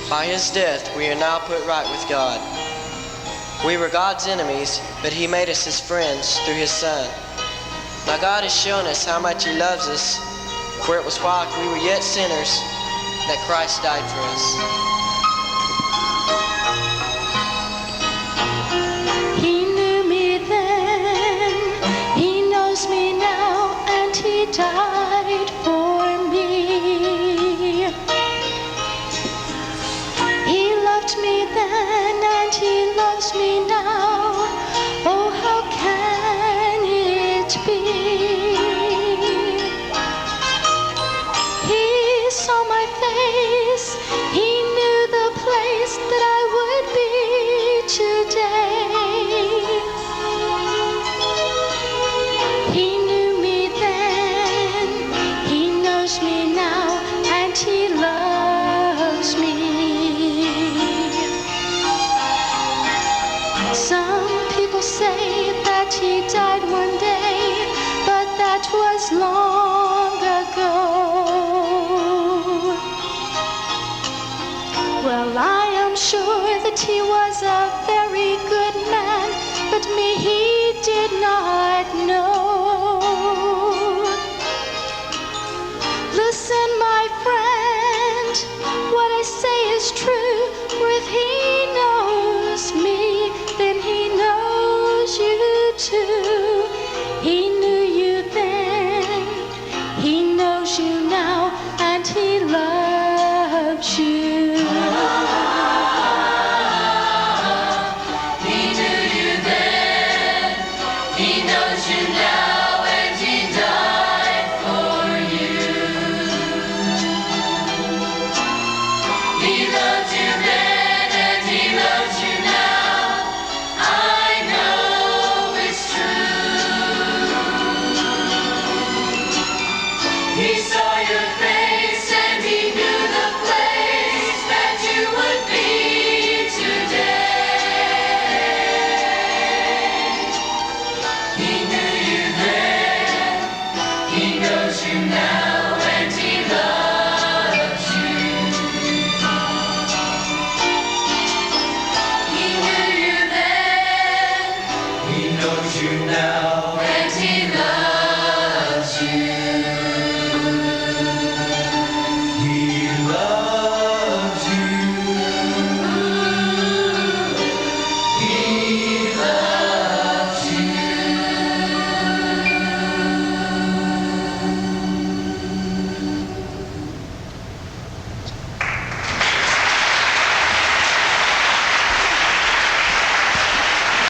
By his death, we are now put right with God. We were God's enemies, but he made us his friends through his Son. Now God has shown us how much he loves us, for it was while we were yet sinners that Christ died for us. He knew me then, he knows me now, and he died for me. He loved me then, and he loves me now. Oh, how can it be? He saw my face, he knew the place that I would be today. He knew me then, he knows me now, and he loves me. Some people say that he died one day, but that was long ago. Well, I am sure that he was a very good man, but me he did not know. Listen, my friend, what I say is true, for if he knows me, then he knows you too. He knew you then, he knows you now, and he loves you. He knew you then, he knows you now.